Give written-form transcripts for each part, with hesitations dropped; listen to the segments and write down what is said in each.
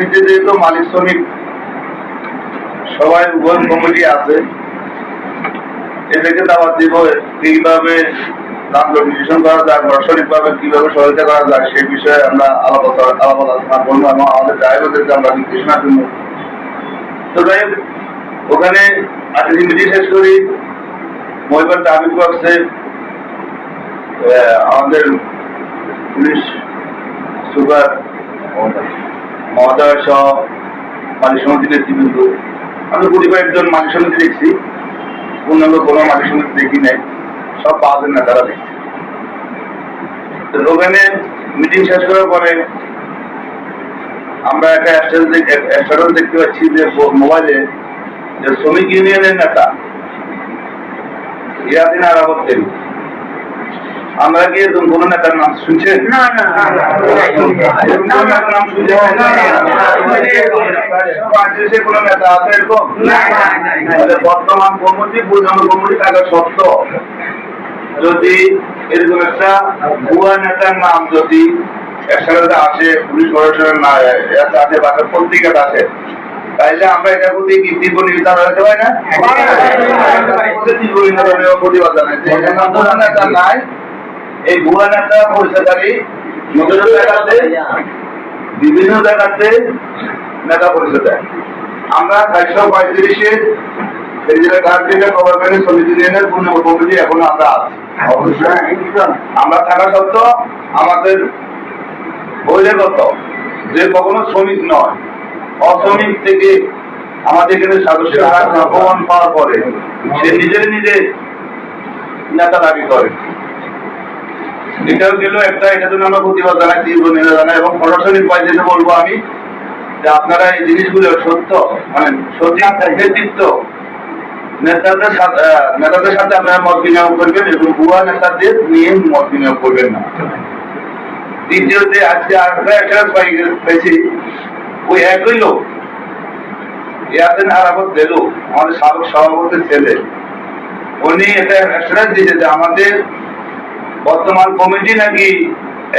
সমিতি যেহেতু মালিক শ্রমিক সবাই উভয় কমিটি আছে, এদেরকে দাওয়াত দিব কিভাবে দাম নির্দেশন করা যায়, প্রশাসনিক ভাবে কিভাবে সহায়তা করা যায় সেই বিষয়ে আমরা আলাপ আলোচনা করবো এবং আমাদের ড্রাইভারদেরকে আমরা নির্দেশনা দেবো। তো যাই হোক, ওখানে আজকে মিটিং শেষ করি। মহিবার দাবি করছে আমাদের পুলিশ সুপার মহোদয় সহ মালিক সমিতি নেতৃবৃন্দ, আমি 45 মালিক সমিতি দেখছি, পূর্ণাঙ্গ কোনো মালিক সমিতি দেখি নাই, সব পাওয়া না তারা দেখছি। ওখানে মিটিং শেষ করার পরে আমরা একটা স্ট্যাটাস দেখতে পাচ্ছি যে মোবাইলে যে শ্রমিক ইউনিয়নের নেতা ইয়াদিন আরাবতের, আমরা কি এরকম কোন নেতার নাম শুনছেন? নাম শুনছেন কোন নেতা আছে এরকম? বর্তমান কমিটি কমিটি থাকা সত্ত্বেও যদি এরকম একটা ভুয়া নেতার নাম যদি একসাথে আসে, পুলিশ প্রশাসনের না আসে বা পত্রিকাটা আসে, তাইলে আমরা এটার প্রতি কি তীব্র নিবেদন হতে পারি না? তীব্র নিবেদনের প্রতিবাদ জানাইছে নেতা নাই, এই ভুয়া নেতা পরিচয়কারী বিভিন্ন জায়গাতে নেতা পরিচয় দেয়। আমরা 435-এর সমিতি ইউনিয়নের পূর্ণ কমিটি এখনো আমরা আছি। আমরা থাকা সত্ত্বেও আমাদের বহিরাগত যে কখনো শ্রমিক নয়, অশ্রমিক থেকে আমাদের এখানে সদস্যরা অপমান পাওয়ার পরে সে নিজে নেতা দাবি করে। এটাও গেল একটা, এটা জন্য আমরা প্রতিবাদ জানাই, তীব্র নিন্দা জানাই এবং প্রশাসনিক পর্যায়ে বলবো আমি যে আপনারা এই জিনিসগুলো সত্য মানে সঠিক নেতৃত্ব নেতাদের সাথে আপনারা মত বিনিয়োগ করবেন এবং ভুয়া নেতাদের নিয়ে মত বিনিয়োগ করবেন না। দ্বিতীয়তে আজকে আরেকটা পেয়েছি, ওই একই লোক ইয়াদিন আরাবত দেলু, আমাদের সাবেক সভাপতির ছেলে, উনি এটা অ্যাসুরেন্স দিয়েছে যে আমাদের বর্তমান কমিটি নাকি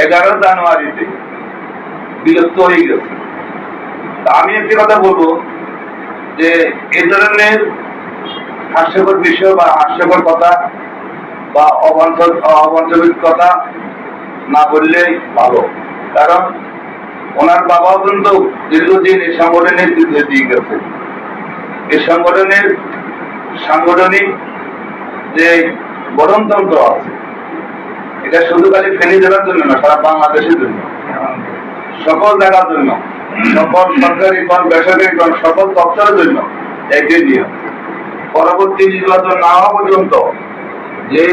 11 জানুয়ারিতে বিলুপ্ত হয়ে গেছে। আমি একটি কথা বলবো যে এই ধরনের হাস্যকর বিষয় বা হাস্যকর কথা বা অবাঞ্ছবিক কথা না বললে ভালো, কারণ ওনার বাবাও কিন্তু দীর্ঘদিন এই সংগঠনের নেতৃত্ব দিয়ে গেছে। এই সংগঠনের সাংগঠনিক যে গঠনতন্ত্র আছে, এটা শুধু খালি ফেনী জেলার জন্য না, সারা বাংলাদেশের জন্য, সকল জায়গার জন্য, সকল সরকারি কোন বেসরকারি কোন সকল দপ্তরের জন্য একই নিয়ম। পরবর্তী নির্বাচন না হওয়া পর্যন্ত যে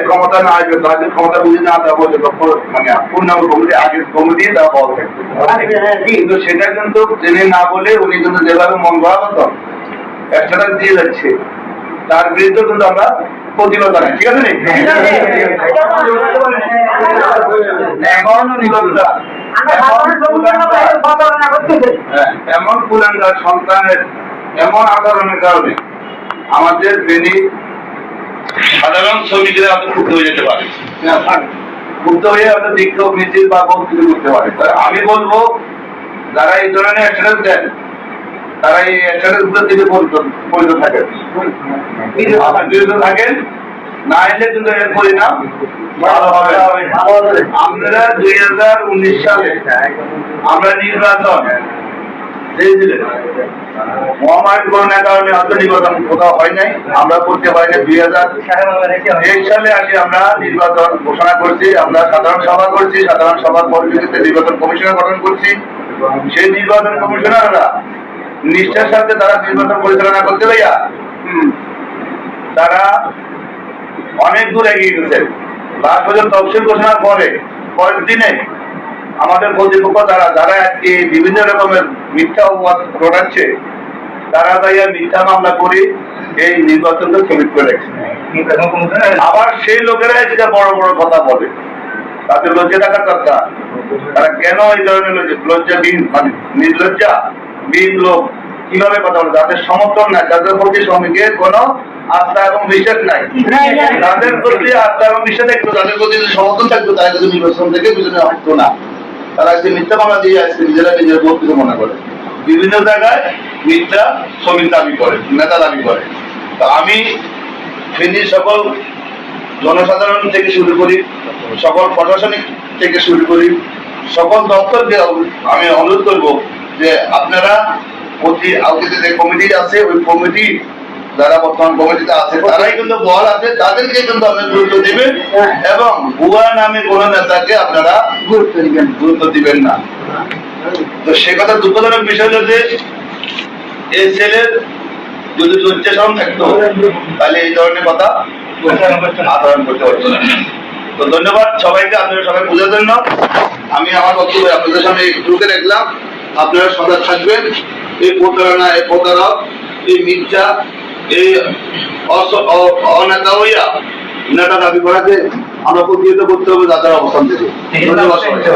ক্ষমতা না আসবে তাদের ক্ষমতা বুঝে না দেওয়া পর্যন্ত মানে পূর্ণাঙ্গ কমিটি আগের কমিটি দেওয়া বল থাকবে। কিন্তু সেটা কিন্তু জেনে না বলে উনি কিন্তু যেভাবে মন করা মতো একটা দিয়ে যাচ্ছে, তার বিরুদ্ধে কিন্তু আমরা প্রতিবাদ জানাই। ঠিক আছে, এমন কুলাঙ্গার সন্তানের এমন আচরণের কারণে আমাদের ফেনী সাধারণ শ্রমিকরা হয়তো ক্ষুব্ধ হয়ে যেতে পারে, ক্ষুব্ধ হয়ে হয়তো বিক্ষোভ মিছিল বা বহুত কিছু করতে পারে। আমি বলবো যারা এই ধরনের অ্যাসুরেন্স দেন তারা এই অ্যাসুরেন্স গুলো থেকে পরিচিত থাকেন, থাকেন, না এলে কিন্তু এর পরিণাম ভালো হবে। আমরা 2019 সালে আমরা নির্বাচন দিয়েছিলেন, মহামারী করোনার কারণে হয়তো নির্বাচন কোথাও হয় নাই, আমরা করতে পারি না। 2001 সালে আসি আমরা নির্বাচন ঘোষণা করছি, আমরা সাধারণ সভা করছি, সাধারণ সভার পরিপ্রেক্ষিতে নির্বাচন কমিশনার গঠন করছি। সেই নির্বাচন কমিশনাররা নিষ্ঠার সাথে তারা নির্বাচন পরিচালনা করতে ভাইয়া তারা অনেক দূর এগিয়ে গেছে। লাস্ট পর্যন্ত তফসিল ঘোষণার পরের দিনে আমাদের কর্তৃপক্ষ যারা আজকে বিভিন্ন রকমের মিথ্যা অপবাদ ঘটাচ্ছে, তারা তাইয়া মিথ্যা মামলা করে এই নির্বাচনটা স্থগিত করে রেখেছে। আবার সেই লোকেরা যেটা বড় বড় কথা বলে, তাদের লজ্জা থাকার দরকার। তারা কেন এই ধরনের লজ্জাবিহীন মানে নির্লজ্জাবিহীন লোক কিভাবে কথা বলে, যাদের সমর্থন নাই, যাদের প্রতি শ্রমিকের কোনো আস্থা এবং বিশ্বাস নাই, তাদের প্রতি আস্থা এবং বিশ্বাস থাকতো, তাদের প্রতি সমর্থন থাকতো, তারা কিন্তু নির্বাচন থেকে পিছনে হতো না। তারা আজকে মিথ্যা মামলা দিয়ে আসছে, নিজেরা নিজের বহুত কিছু মনে করে। বিভিন্ন জায়গায় মিথ্যা শ্রমিক দাবি করে, নেতা দাবি করে। তো আমি ফেনীর সকল জনসাধারণ থেকে শুরু করি, সকল প্রশাসনিক থেকে শুরু করি, সকল দপ্তরকে আমি অনুরোধ করব যে আপনারা প্রতি আউটে যে কমিটি আছে ওই কমিটি যারা বর্তমান কমিটিতে আছে তারাই কিন্তু বল আছে, তাদেরকে কিন্তু আপনারা গুরুত্ব দিবেন এবং ভুয়া নামে কোন নেতাকে আপনারা গুরুত্ব দিবেন না। তো সে কথা দুঃখজনক বিষয় হলো যে এই ছেলের যদি লজ্জাশরম থাকতো তাহলে এই ধরনের কথা আচরণ করতে পারতো না। তো ধন্যবাদ সবাইকে, আপনারা সবাই বোঝার জন্য। আমি আমার বক্তব্য আপনাদের সামনে তুলে রাখলাম। আপনারা সজাগ থাকবেন। এই প্রতারণা, এই প্রতারক, এই মিথ্যা, এই অনেতা হইয়া নেতা দাবি করাকে আমরা প্রতিহত করতে হবে যাদের অবস্থান থেকে। ধন্যবাদ সবাইকে।